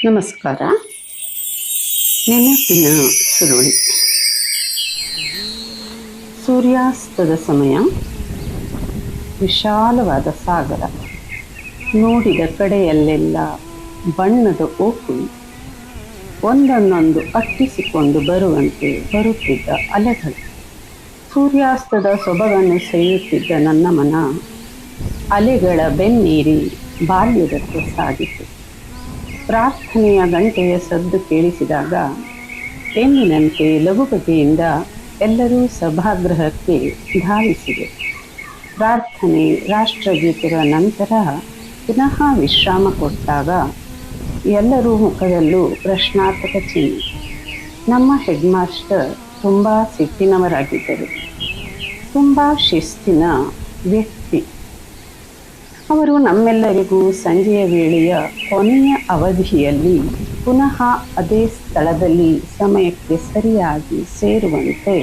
ನಮಸ್ಕಾರ. ನೆನಪಿನ ಸುರುಳಿ. ಸೂರ್ಯಾಸ್ತದ ಸಮಯ. ವಿಶಾಲವಾದ ಸಾಗರ. ನೋಡಿದ ಕಡೆಯಲ್ಲೆಲ್ಲ ಬಣ್ಣದ ಓಕುಳಿ. ಒಂದನ್ನೊಂದು ಅಟ್ಟಿಸಿಕೊಂಡು ಬರುವಂತೆ ಬರುತ್ತಿದ್ದ ಅಲೆಗಳು. ಸೂರ್ಯಾಸ್ತದ ಸೊಬಗನ್ನು ಸೆಳೆಯುತ್ತಿದ್ದ ನನ್ನ ಮನ ಅಲೆಗಳ ಬೆನ್ನೇರಿ ಬಾಲ್ಯದತ್ತ ಸಾಗಿತು. ಪ್ರಾರ್ಥನೆಯ ಗಂಟೆಯ ಸದ್ದು ಕೇಳಿಸಿದಾಗ ಎಂದಿನಂತೆ ಲಘುಬಗೆಯಿಂದ ಎಲ್ಲರೂ ಸಭಾಗೃಹಕ್ಕೆ ಧಾವಿಸಿದೆ. ಪ್ರಾರ್ಥನೆ, ರಾಷ್ಟ್ರಗೀತೆಗಳ ನಂತರ ಪುನಃ ವಿಶ್ರಾಮ ಕೊಟ್ಟಾಗ ಎಲ್ಲರೂ ಮುಖದಲ್ಲೂ ಪ್ರಶ್ನಾರ್ಥಕ ಚಿಹ್ನೆ. ನಮ್ಮ ಹೆಡ್ ಮಾಸ್ಟರ್ ತುಂಬ ಸಿಟ್ಟಿನವರಾಗಿದ್ದರು. ತುಂಬ ಶಿಸ್ತಿನ ವ್ಯಕ್ತಿ. ಅವರು ನಮ್ಮೆಲ್ಲರಿಗೂ ಸಂಜೆಯ ವೇಳೆಯ ಕೊನೆಯ ಅವಧಿಯಲ್ಲಿ ಪುನಃ ಅದೇ ಸ್ಥಳದಲ್ಲಿ ಸಮಯಕ್ಕೆ ಸರಿಯಾಗಿ ಸೇರುವಂತೆ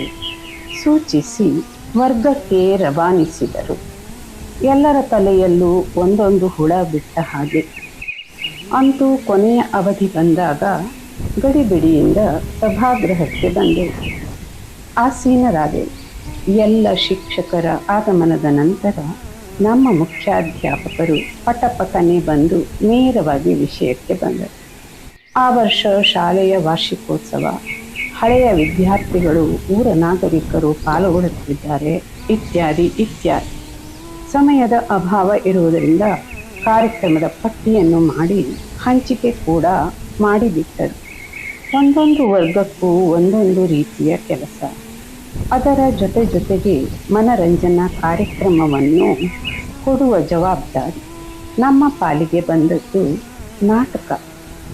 ಸೂಚಿಸಿ ವರ್ಗಕ್ಕೆ ರವಾನಿಸಿದರು. ಎಲ್ಲರ ತಲೆಯಲ್ಲೂ ಒಂದೊಂದು ಹುಳ ಬಿಟ್ಟ ಹಾಗೆ. ಅಂತೂ ಕೊನೆಯ ಅವಧಿ ಬಂದಾಗ ಗಡಿಬಿಡಿಯಿಂದ ಸಭಾಗೃಹಕ್ಕೆ ಬಂದೆವು. ಆಸೀನರಾದೆವು. ಎಲ್ಲ ಶಿಕ್ಷಕರ ಆಗಮನದ ನಂತರ ನಮ್ಮ ಮುಖ್ಯಾಧ್ಯಾಪಕರು ಪಟಪಟನೆ ಬಂದು ನೇರವಾಗಿ ವಿಷಯಕ್ಕೆ ಬಂದರು. ಆ ವರ್ಷ ಶಾಲೆಯ ವಾರ್ಷಿಕೋತ್ಸವ. ಹಳೆಯ ವಿದ್ಯಾರ್ಥಿಗಳು, ಊರ ನಾಗರಿಕರು ಪಾಲ್ಗೊಳ್ಳುತ್ತಿದ್ದಾರೆ, ಇತ್ಯಾದಿ ಇತ್ಯಾದಿ. ಸಮಯದ ಅಭಾವ ಇರುವುದರಿಂದ ಕಾರ್ಯಕ್ರಮದ ಪಟ್ಟಿಯನ್ನು ಮಾಡಿ ಹಂಚಿಕೆ ಕೂಡ ಮಾಡಿಬಿಟ್ಟರು. ಒಂದೊಂದು ವರ್ಗಕ್ಕೂ ಒಂದೊಂದು ರೀತಿಯ ಕೆಲಸ. ಅದರ ಜೊತೆಗೆ ಮನರಂಜನಾ ಕಾರ್ಯಕ್ರಮವನ್ನು ಕೊಡುವ ಜವಾಬ್ದಾರಿ ನಮ್ಮ ಪಾಲಿಗೆ ಬಂದದ್ದು ನಾಟಕ.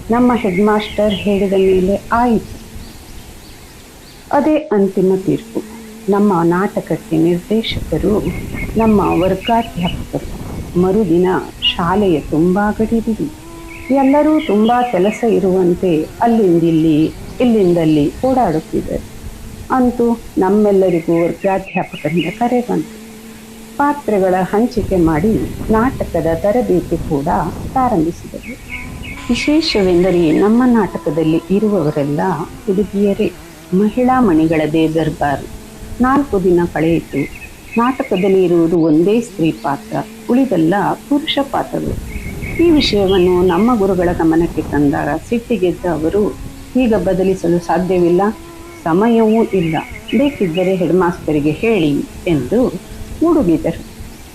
ನಮ್ಮ ಹೆಡ್ ಮಾಸ್ಟರ್ ಹೇಳಿದ ಮೇಲೆ ಆಯಿತು. ಅದೇ ಅಂತಿಮ ತೀರ್ಪು. ನಮ್ಮ ನಾಟಕಕ್ಕೆ ನಿರ್ದೇಶಕರು ನಮ್ಮ ವರ್ಗಾಧ್ಯಾಪಕರು. ಮರುದಿನ ಶಾಲೆಯ ತುಂಬ ಗಡಿಬಿಡಿ. ಎಲ್ಲರೂ ತುಂಬ ಕೆಲಸ ಇರುವಂತೆ ಅಲ್ಲಿಂದಿಲ್ಲಿ ಇಲ್ಲಿಂದಲ್ಲಿ ಓಡಾಡುತ್ತಿದ್ದರು. ಅಂತೂ ನಮ್ಮೆಲ್ಲರಿಗೂ ವರ್ಗಾಧ್ಯಾಪಕರಿಂದ ಕರೆ ಬಂತು. ಪಾತ್ರಗಳ ಹಂಚಿಕೆ ಮಾಡಿ ನಾಟಕದ ತರಬೇತಿ ಕೂಡ ಪ್ರಾರಂಭಿಸಿದರು. ವಿಶೇಷವೆಂದರೆ ನಮ್ಮ ನಾಟಕದಲ್ಲಿ ಇರುವವರೆಲ್ಲ ಹುಡುಗಿಯರೇ. ಮಹಿಳಾ ಮಣಿಗಳದೇ ದರ್ಬಾರು. 4 ದಿನ ಕಳೆಯಿತು. ನಾಟಕದಲ್ಲಿ ಇರುವುದು ಒಂದೇ ಸ್ತ್ರೀ ಪಾತ್ರ, ಉಳಿದೆಲ್ಲ ಪುರುಷ ಪಾತ್ರಗಳು. ಈ ವಿಷಯವನ್ನು ನಮ್ಮ ಗುರುಗಳ ಗಮನಕ್ಕೆ ತಂದಾಗ ಸಿಟ್ಟಿಗೆದ್ದ ಅವರು, ಈಗ ಬದಲಿಸಲು ಸಾಧ್ಯವಿಲ್ಲ, ಸಮಯವೂ ಇಲ್ಲ, ಬೇಕಿದ್ದರೆ ಹೆಡ್ ಮಾಸ್ಟರಿಗೆ ಹೇಳಿ ಎಂದು ಹುಡುಗಿದರು.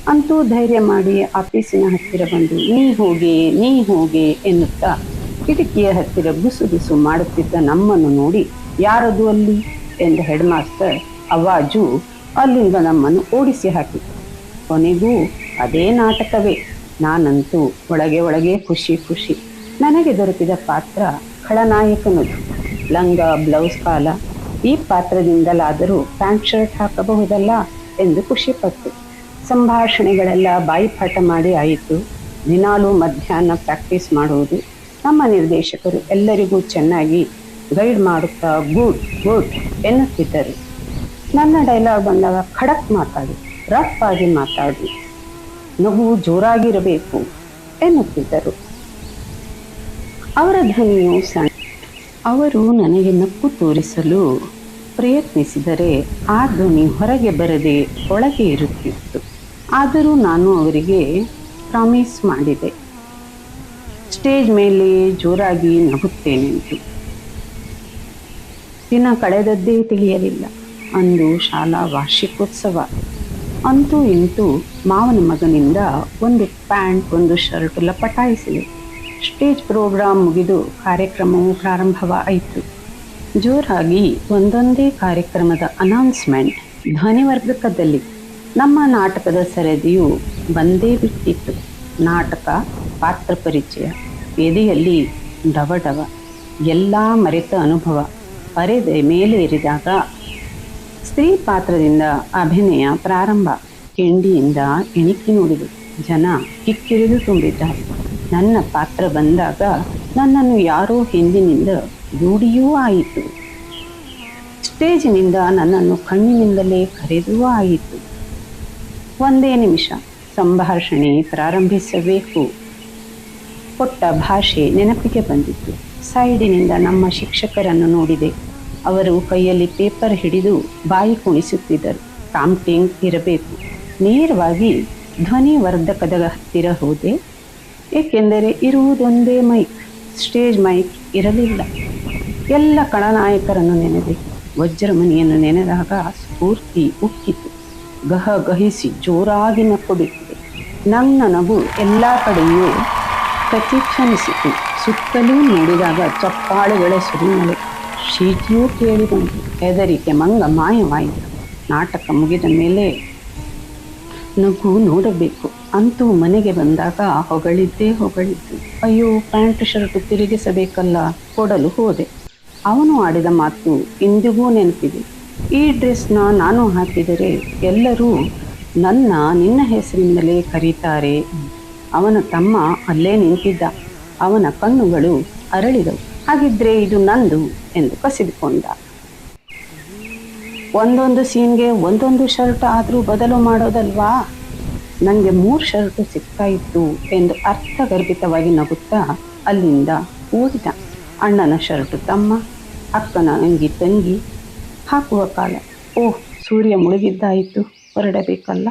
ಅಂತೂ ಧೈರ್ಯ ಮಾಡಿ ಆಫೀಸಿನ ಹತ್ತಿರ ಬಂದು ನೀ ಹೋಗೆ ಎನ್ನುತ್ತಾ ಕಿಟಕಿಯ ಹತ್ತಿರ ಗುಸು ಮಾಡುತ್ತಿದ್ದ ನಮ್ಮನ್ನು ನೋಡಿ, ಯಾರದು ಅಲ್ಲಿ ಎಂದ ಹೆಡ್ ಮಾಸ್ಟರ್ ಅವಾಜು ಅಲ್ಲಿಂದ ನಮ್ಮನ್ನು ಓಡಿಸಿ ಹಾಕಿತು. ಕೊನೆಗೂ ಅದೇ ನಾಟಕವೇ. ನಾನಂತೂ ಒಳಗೆ ಖುಷಿ. ನನಗೆ ದೊರಕಿದ ಪಾತ್ರ ಖಳನಾಯಕನದು. ಲಂಗ ಬ್ಲೌಸ್ ಕಾಲ. ಈ ಪಾತ್ರದಿಂದಲಾದರೂ ಪ್ಯಾಂಟ್ ಶರ್ಟ್ ಹಾಕಬಹುದಲ್ಲ ಎಂದು ಖುಷಿಪಟ್ಟು ಸಂಭಾಷಣೆಗಳೆಲ್ಲ ಬಾಯಿಪಾಠ ಮಾಡಿ ಆಯಿತು. ದಿನಾಲೂ ಮಧ್ಯಾಹ್ನ ಪ್ರಾಕ್ಟೀಸ್ ಮಾಡುವುದು. ನಮ್ಮ ನಿರ್ದೇಶಕರು ಎಲ್ಲರಿಗೂ ಚೆನ್ನಾಗಿ ಗೈಡ್ ಮಾಡುತ್ತಾ ಗುಡ್ ಎನ್ನುತ್ತಿದ್ದರು. ನನ್ನ ಡೈಲಾಗ್ ಬಂದಾಗ ಖಡಕ್ ಮಾತಾಡಿ, ರಫ್ ಆಗಿ ಮಾತಾಡಿ, ನಗು ಜೋರಾಗಿರಬೇಕು ಎನ್ನುತ್ತಿದ್ದರು. ಅವರ ಧ್ವನಿಯು ಸಣ್ಣ. ಅವರು ನನಗೆ ನಕ್ಕು ತೋರಿಸಲು ಪ್ರಯತ್ನಿಸಿದರೆ ಆ ಧ್ವನಿ ಹೊರಗೆ ಬರದೆ ಒಳಗೆ ಇರುತ್ತಿತ್ತು. ಆದರೂ ನಾನು ಅವರಿಗೆ ಪ್ರಾಮಿಸ್ ಮಾಡಿದೆ, ಸ್ಟೇಜ್ ಮೇಲೆ ಜೋರಾಗಿ ನಗುತ್ತೇನೆಂದು. ದಿನ ಕಳೆದದ್ದೇ ತಿಳಿಯಲಿಲ್ಲ. ಅಂದು ಶಾಲಾ ವಾರ್ಷಿಕೋತ್ಸವ. ಅಂತೂ ಇಂತೂ ಮಾವನ ಮಗನಿಂದ ಒಂದು ಪ್ಯಾಂಟ್ ಒಂದು ಶರ್ಟ್ ಲಪಟಾಯಿಸಿದೆ. ಸ್ಟೇಜ್ ಪ್ರೋಗ್ರಾಮ್ ಮುಗಿದು ಕಾರ್ಯಕ್ರಮವು ಪ್ರಾರಂಭವಾಯಿತು. ಜೋರಾಗಿ ಒಂದೊಂದೇ ಕಾರ್ಯಕ್ರಮದ ಅನೌನ್ಸ್ಮೆಂಟ್ ಧ್ವನಿವರ್ಧಕದಲ್ಲಿ. ನಮ್ಮ ನಾಟಕದ ಸರದಿಯು ಬಂದೇ ಬಿಟ್ಟಿತ್ತು. ನಾಟಕ, ಪಾತ್ರ ಪರಿಚಯ, ವೇದಿಯಲ್ಲಿ ಡವ ಎಲ್ಲ ಮರೆತ ಅನುಭವ. ಪರದೆ ಮೇಲೆ ಏರಿದಾಗ ಸ್ತ್ರೀ ಪಾತ್ರದಿಂದ ಅಭಿನಯ ಪ್ರಾರಂಭ. ಕೆಂಡಿಯಿಂದ ಎಣಿಕೆ ನೋಡಿದೆ. ಜನ ಕಿಕ್ಕಿರಿದು ತುಂಬಿದ್ದಾರೆ. ನನ್ನ ಪಾತ್ರ ಬಂದಾಗ ನನ್ನನ್ನು ಯಾರೋ ಹಿಂದಿನಿಂದ ರೂಢಿಯೂ ಆಯಿತು. ಸ್ಟೇಜಿನಿಂದ ನನ್ನನ್ನು ಕಣ್ಣಿನಿಂದಲೇ ಕರೆದೂ ಆಯಿತು. ಒಂದೇ ನಿಮಿಷ ಸಂಭಾಷಣೆ ಪ್ರಾರಂಭಿಸಬೇಕು. ಕೊಟ್ಟ ಭಾಷೆ ನೆನಪಿಗೆ ಬಂದಿತ್ತು. ಸೈಡಿನಿಂದ ನಮ್ಮ ಶಿಕ್ಷಕರನ್ನು ನೋಡಿದೆ. ಅವರು ಕೈಯಲ್ಲಿ ಪೇಪರ್ ಹಿಡಿದು ಬಾಯಿ ಕುಣಿಸುತ್ತಿದ್ದರು. ಪ್ರಾಂಪ್ಟಿಂಗ್ ಇರಬೇಕು. ನೇರವಾಗಿ ಧ್ವನಿವರ್ಧಕದ ಹತ್ತಿರ ಹೋದೆ. ಏಕೆಂದರೆ ಇರುವುದೊಂದೇ ಮೈಕ್, ಸ್ಟೇಜ್ ಮೈಕ್ ಇರಲಿಲ್ಲ. ಎಲ್ಲ ಖಳನಾಯಕರನ್ನು ನೆನೆದೆ. ವಜ್ರಮಣಿಯನ್ನು ನೆನೆದಾಗ ಸ್ಫೂರ್ತಿ ಉಕ್ಕಿತು. ಗಹಿಸಿ ಜೋರಾಗಿ ನಕ್ಕುಬಿಟ್ಟಿದೆ. ನನ್ನ ನಗು ಎಲ್ಲ ಕಡೆಯೂ ಪ್ರತಿಧ್ವನಿಸಿತು. ಸುತ್ತಲೂ ನೋಡಿದಾಗ ಚಪ್ಪಾಳೆಗಳ ಸುರಿಮಳೆ. ಶೀಟಿಯೂ ಕೇಳಿ ಬಂತು. ಹೆದರಿಕೆ ಮಂಗ ಮಾಯವಾಯಿತು. ನಾಟಕ ಮುಗಿದ ಮೇಲೆ ನಗು ನೋಡಬೇಕು. ಅಂತೂ ಮನೆಗೆ ಬಂದಾಗ ಹೊಗಳಿದ್ದೇ ಹೊಗಳಿದ್ದು. ಅಯ್ಯೋ, ಪ್ಯಾಂಟ್ ಶರ್ಟು ತಿರುಗಿಸಬೇಕಲ್ಲ, ಕೊಡಲು ಹೋದೆ. ಅವನು ಆಡಿದ ಮಾತು ಇಂದಿಗೂ ನೆನಪಿದೆ. ಈ ಡ್ರೆಸ್ನ ನಾನು ಹಾಕಿದರೆ ಎಲ್ಲರೂ ನಿನ್ನ ಹೆಸರಿನಲ್ಲೇ ಕರೀತಾರೆ. ಅವನ ತಮ್ಮ ಅಲ್ಲೇ ನಿಂತಿದ್ದ. ಅವನ ಕಣ್ಣುಗಳು ಅರಳಿದವು. ಹಾಗಿದ್ರೆ ಇದು ನಂದು ಎಂದು ಕಸಿದುಕೊಂಡ. ಒಂದೊಂದು ಸೀನ್ಗೆ ಒಂದೊಂದು ಶರ್ಟ್ ಆದರೂ ಬದಲು ಮಾಡೋದಲ್ವಾ? ನನಗೆ 3 ಶರ್ಟು ಸಿಗ್ತಾ ಇತ್ತು ಎಂದು ಅರ್ಥಗರ್ಭಿತವಾಗಿ ನಗುತ್ತಾ ಅಲ್ಲಿಂದ ಓಡಿದ. ಅಣ್ಣನ ಶರ್ಟು ತಮ್ಮ, ಅಕ್ಕನ ಅಂಗಿ ತಂಗಿ ಹಾಕುವ ಕಾಲ. ಓಹ್, ಸೂರ್ಯ ಮುಳುಗಿದ್ದಾಯಿತು, ಹೊರಡಬೇಕಲ್ಲ.